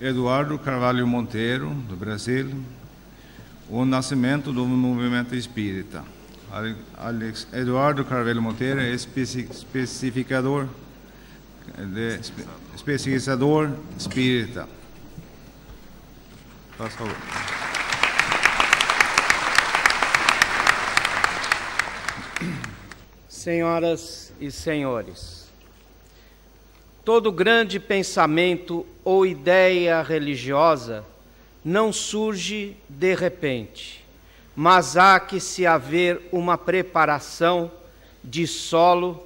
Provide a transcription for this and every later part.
Eduardo Carvalho Monteiro, do Brasil, o nascimento do movimento espírita. Eduardo Carvalho Monteiro é especificador espírita. Por favor. Senhoras e senhores, todo grande pensamento ou ideia religiosa não surge de repente, mas há que se haver uma preparação de solo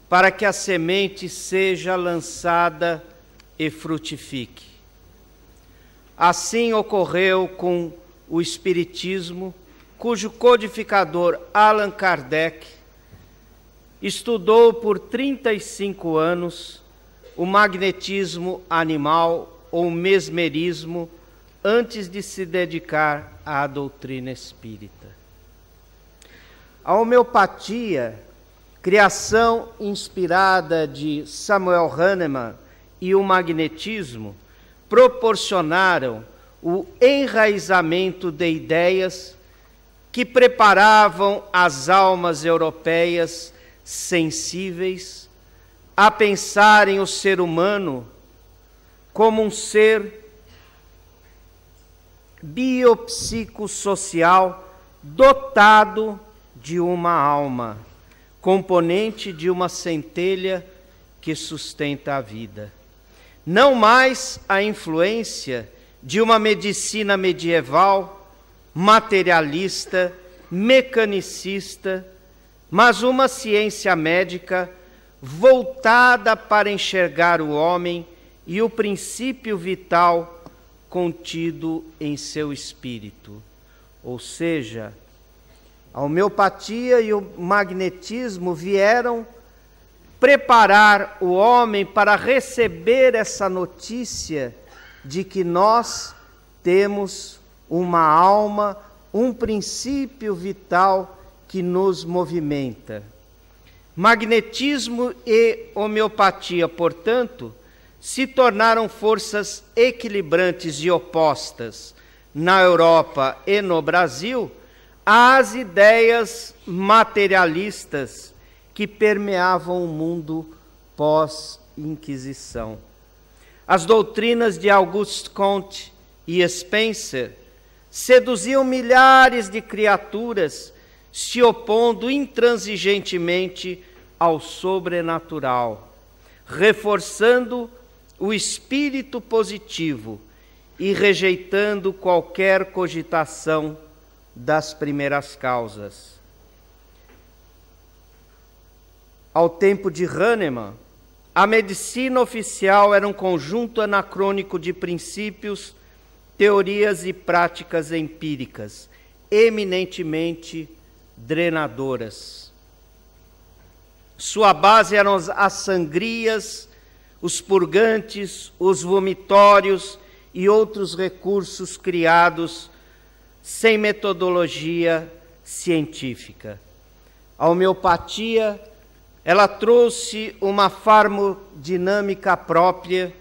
para que a semente seja lançada e frutifique. Assim ocorreu com o Espiritismo, cujo codificador Allan Kardec estudou por 35 anos o magnetismo animal ou mesmerismo antes de se dedicar à doutrina espírita. A homeopatia, criação inspirada de Samuel Hahnemann, e o magnetismo proporcionaram o enraizamento de ideias que preparavam as almas europeias sensíveis a pensarem o ser humano como um ser biopsicossocial dotado de uma alma, componente de uma centelha que sustenta a vida. Não mais a influência de uma medicina medieval, materialista, mecanicista, mas uma ciência médica voltada para enxergar o homem e o princípio vital contido em seu espírito. Ou seja, a homeopatia e o magnetismo vieram preparar o homem para receber essa notícia de que nós temos uma alma, um princípio vital que nos movimenta. Magnetismo e homeopatia, portanto, se tornaram forças equilibrantes e opostas na Europa e no Brasil às ideias materialistas que permeavam o mundo pós-Inquisição. As doutrinas de Auguste Comte e Spencer seduziam milhares de criaturas, se opondo intransigentemente ao sobrenatural, reforçando o espírito positivo e rejeitando qualquer cogitação das primeiras causas. Ao tempo de Hahnemann, a medicina oficial era um conjunto anacrônico de princípios, teorias e práticas empíricas, eminentemente drenadoras. Sua base eram as sangrias, os purgantes, os vomitórios e outros recursos criados sem metodologia científica. A homeopatia, ela trouxe uma farmodinâmica própria,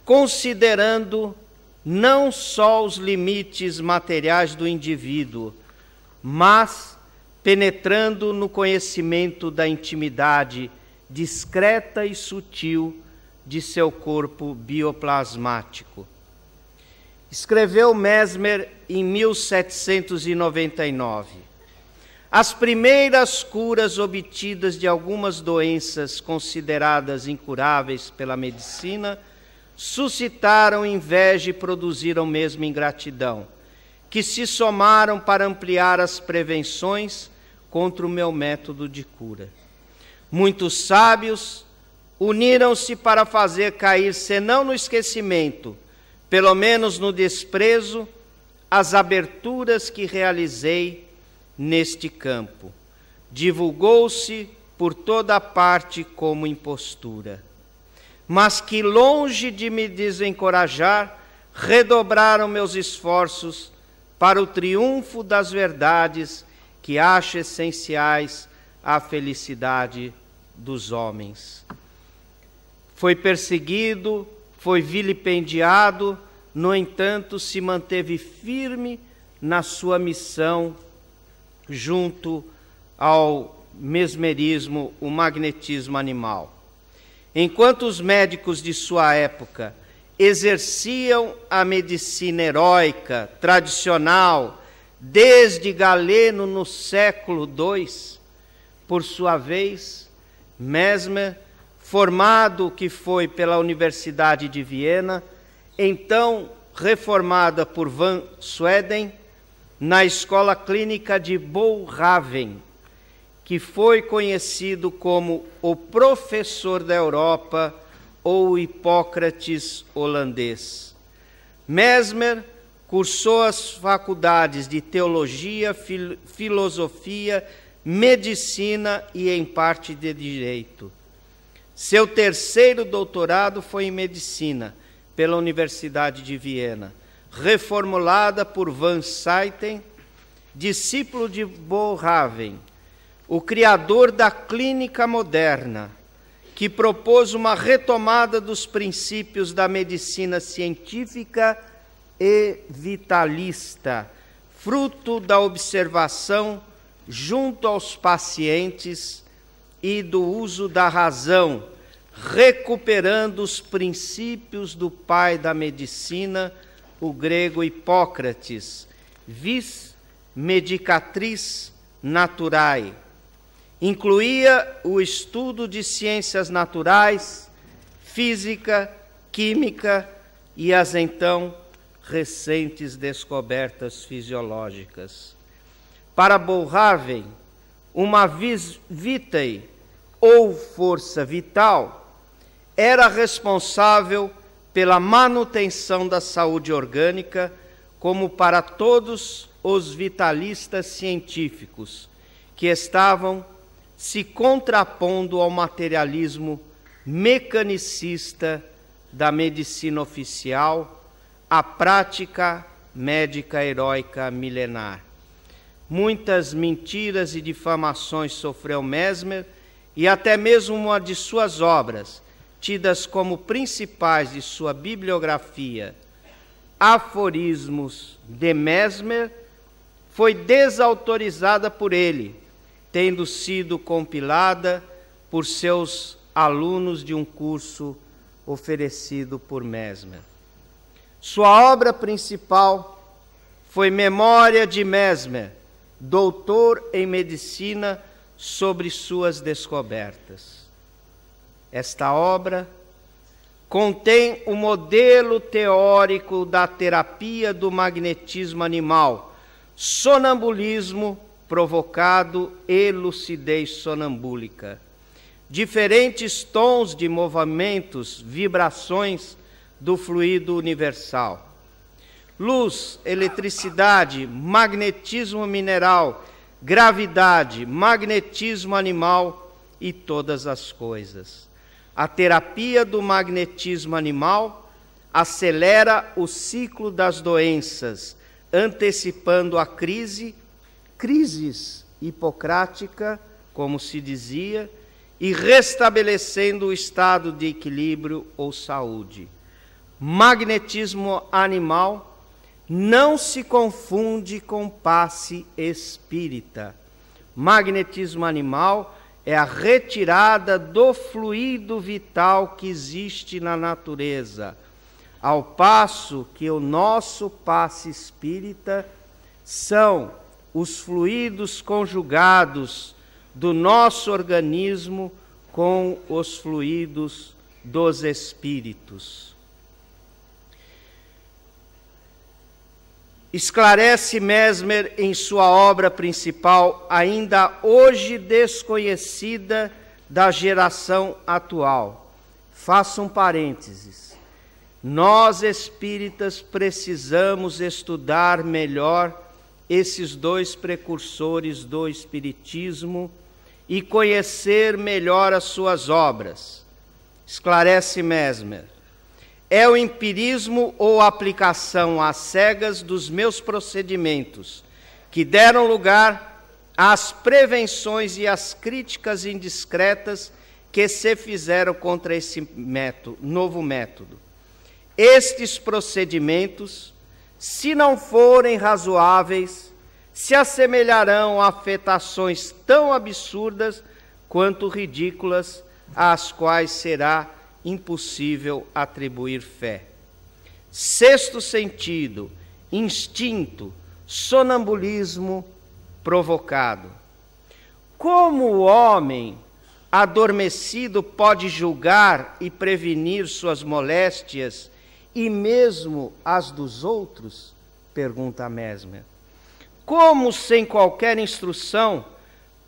considerando não só os limites materiais do indivíduo, mas penetrando no conhecimento da intimidade discreta e sutil de seu corpo bioplasmático. Escreveu Mesmer em 1799. As primeiras curas obtidas de algumas doenças consideradas incuráveis pela medicina suscitaram inveja e produziram mesmo ingratidão, que se somaram para ampliar as prevenções contra o meu método de cura. Muitos sábios uniram-se para fazer cair, senão no esquecimento, pelo menos no desprezo, as aberturas que realizei neste campo. Divulgou-se por toda parte como impostura. Mas que, longe de me desencorajar, redobraram meus esforços para o triunfo das verdades que acho essenciais à felicidade dos homens. Foi perseguido, foi vilipendiado, no entanto, se manteve firme na sua missão junto ao mesmerismo, o magnetismo animal. Enquanto os médicos de sua época exerciam a medicina heróica, tradicional, desde Galeno no século II, por sua vez, Mesmer, formado que foi pela Universidade de Viena, então reformada por Van Sweden, na Escola Clínica de Boerhaven, que foi conhecido como o professor da Europa ou o Hipócrates holandês. Mesmer cursou as faculdades de Teologia, Filosofia, Medicina e, em parte, de Direito. Seu terceiro doutorado foi em Medicina, pela Universidade de Viena, reformulada por Van Suyten, discípulo de Boerhaven, o criador da clínica moderna, que propôs uma retomada dos princípios da medicina científica e vitalista, fruto da observação junto aos pacientes e do uso da razão, recuperando os princípios do pai da medicina, o grego Hipócrates, vis medicatriz naturae. Incluía o estudo de ciências naturais, física, química e as então recentes descobertas fisiológicas. Para Boerhaven, uma vis vitae, ou força vital, era responsável pela manutenção da saúde orgânica, como para todos os vitalistas científicos que estavam se contrapondo ao materialismo mecanicista da medicina oficial, a prática médica heróica milenar. Muitas mentiras e difamações sofreu Mesmer, e até mesmo uma de suas obras, tidas como principais de sua bibliografia, Aforismos de Mesmer, foi desautorizada por ele, tendo sido compilada por seus alunos de um curso oferecido por Mesmer. Sua obra principal foi Memória de Mesmer, doutor em medicina, sobre suas descobertas. Esta obra contém o modelo teórico da terapia do magnetismo animal, sonambulismo provocado e lucidez sonambúlica, diferentes tons de movimentos, vibrações do fluido universal, luz, eletricidade, magnetismo mineral, gravidade, magnetismo animal e todas as coisas. A terapia do magnetismo animal acelera o ciclo das doenças, antecipando a crise hipocrática, como se dizia, e restabelecendo o estado de equilíbrio ou saúde. Magnetismo animal não se confunde com passe espírita. Magnetismo animal é a retirada do fluido vital que existe na natureza, ao passo que o nosso passe espírita são os fluidos conjugados do nosso organismo com os fluidos dos espíritos. Esclarece Mesmer em sua obra principal, ainda hoje desconhecida da geração atual. Faço um parênteses. Nós espíritas precisamos estudar melhor esses dois precursores do espiritismo e conhecer melhor as suas obras. Esclarece Mesmer. É o empirismo ou aplicação às cegas dos meus procedimentos que deram lugar às prevenções e às críticas indiscretas que se fizeram contra esse novo método. estes procedimentos, se não forem razoáveis, se assemelharão a afetações tão absurdas quanto ridículas, às quais será impossível atribuir fé. Sexto sentido, instinto, sonambulismo provocado. Como o homem adormecido pode julgar e prevenir suas moléstias e mesmo as dos outros? Pergunta Mesmer. Como, sem qualquer instrução,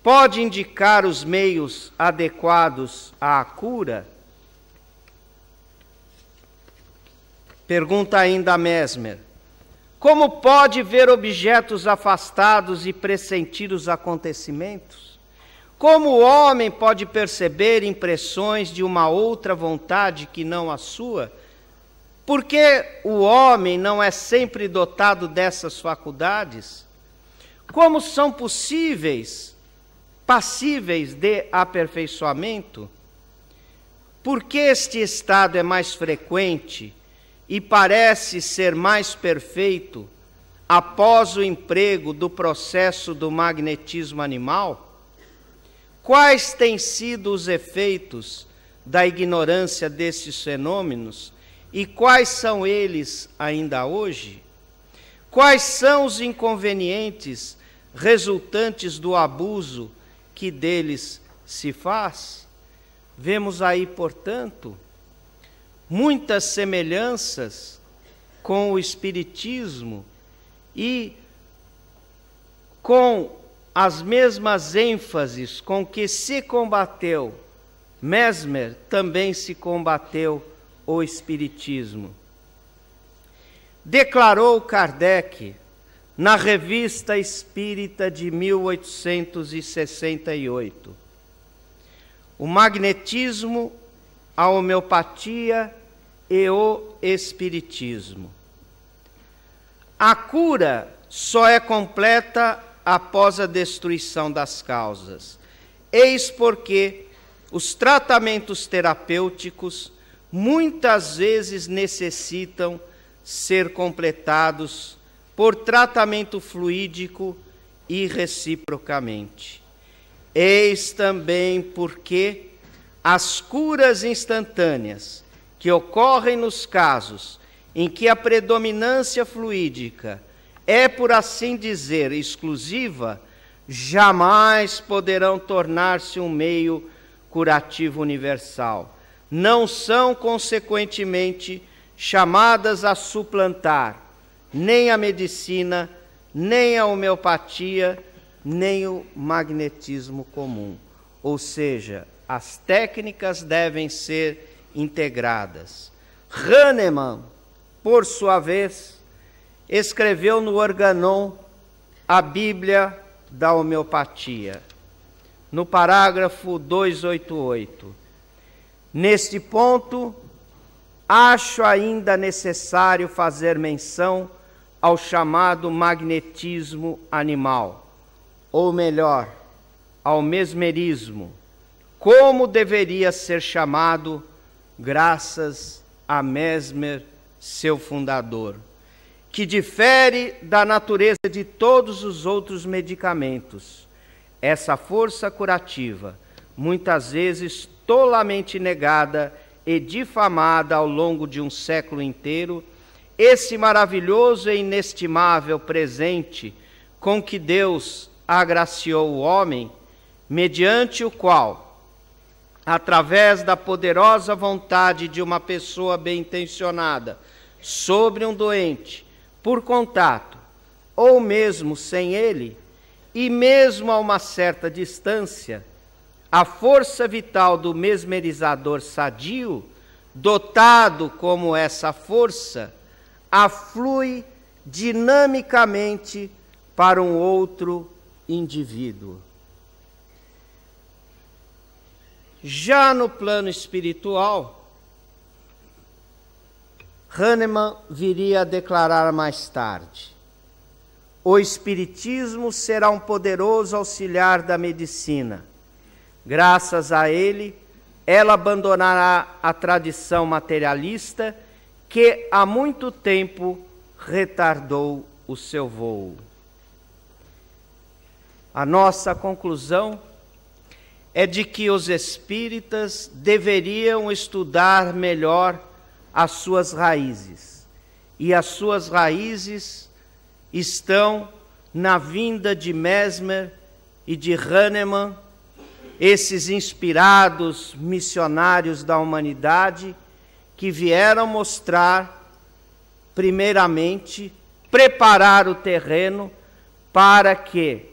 pode indicar os meios adequados à cura? Pergunta ainda Mesmer. Como pode ver objetos afastados e pressentir os acontecimentos? Como o homem pode perceber impressões de uma outra vontade que não a sua? Porque o homem não é sempre dotado dessas faculdades? Como são passíveis de aperfeiçoamento? Porque este estado é mais frequente e parece ser mais perfeito após o emprego do processo do magnetismo animal? Quais têm sido os efeitos da ignorância desses fenômenos e quais são eles ainda hoje? Quais são os inconvenientes resultantes do abuso que deles se faz? Vemos aí, portanto, muitas semelhanças com o Espiritismo e com as mesmas ênfases com que se combateu Mesmer, também se combateu o Espiritismo. Declarou Kardec na Revista Espírita de 1868: o magnetismo, a homeopatia e o espiritismo. A cura só é completa após a destruição das causas. Eis porque os tratamentos terapêuticos muitas vezes necessitam ser completados por tratamento fluídico e reciprocamente. Eis também porque as curas instantâneas que ocorrem nos casos em que a predominância fluídica é, por assim dizer, exclusiva, jamais poderão tornar-se um meio curativo universal. Não são, consequentemente, chamadas a suplantar nem a medicina, nem a homeopatia, nem o magnetismo comum. Ou seja, as técnicas devem ser integradas. Hahnemann, por sua vez, escreveu no Organon a Bíblia da Homeopatia, no parágrafo 288. Neste ponto, acho ainda necessário fazer menção ao chamado magnetismo animal, ou melhor, ao mesmerismo, como deveria ser chamado, graças a Mesmer, seu fundador, que difere da natureza de todos os outros medicamentos. Essa força curativa, muitas vezes tolamente negada e difamada ao longo de um século inteiro, esse maravilhoso e inestimável presente com que Deus agraciou o homem, mediante o qual, através da poderosa vontade de uma pessoa bem-intencionada sobre um doente, por contato, ou mesmo sem ele, e mesmo a uma certa distância, a força vital do mesmerizador sadio, dotado como essa força, aflui dinamicamente para um outro indivíduo. Já no plano espiritual, Hahnemann viria a declarar mais tarde: o espiritismo será um poderoso auxiliar da medicina. Graças a ele, ela abandonará a tradição materialista que há muito tempo retardou o seu voo. A nossa conclusão é de que os espíritas deveriam estudar melhor as suas raízes. E as suas raízes estão na vinda de Mesmer e de Hahnemann, esses inspirados missionários da humanidade que vieram mostrar, primeiramente, preparar o terreno para que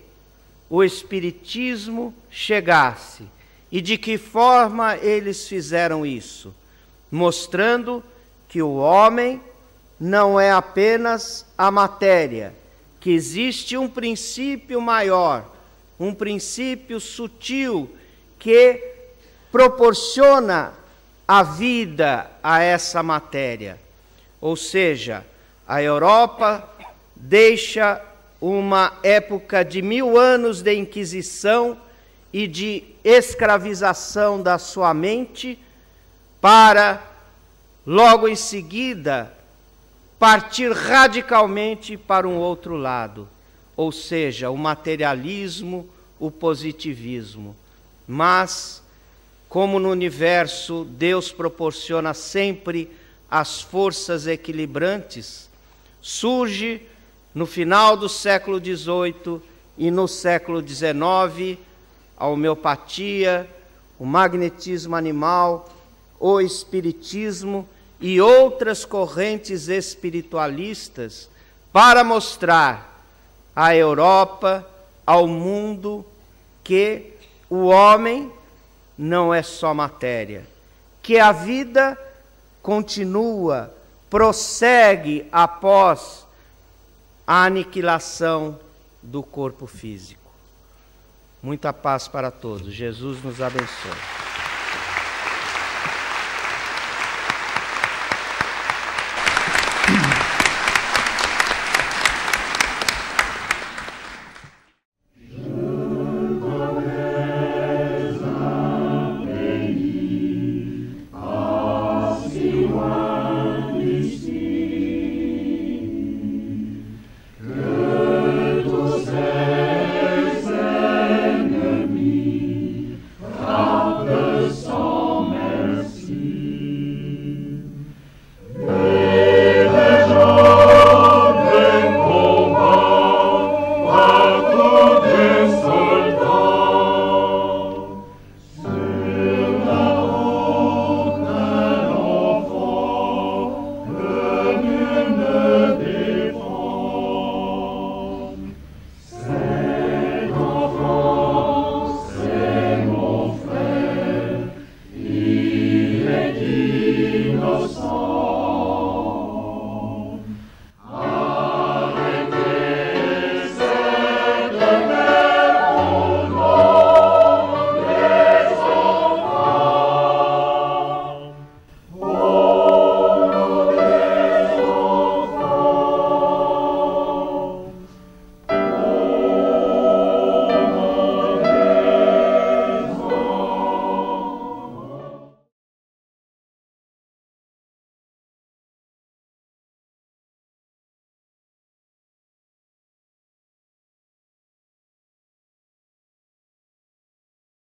o Espiritismo chegasse. E de que forma eles fizeram isso? Mostrando que o homem não é apenas a matéria, que existe um princípio maior, um princípio sutil que proporciona a vida a essa matéria. Ou seja, a Europa deixa uma época de 1000 anos de inquisição e de escravização da sua mente, para, logo em seguida, partir radicalmente para um outro lado, ou seja, o materialismo, o positivismo. Mas, como no universo Deus proporciona sempre as forças equilibrantes, surge no final do século XVIII e no século XIX a homeopatia, o magnetismo animal, o espiritismo e outras correntes espiritualistas para mostrar à Europa, ao mundo, que o homem não é só matéria, que a vida continua, prossegue após a aniquilação do corpo físico. Muita paz para todos. Jesus nos abençoe.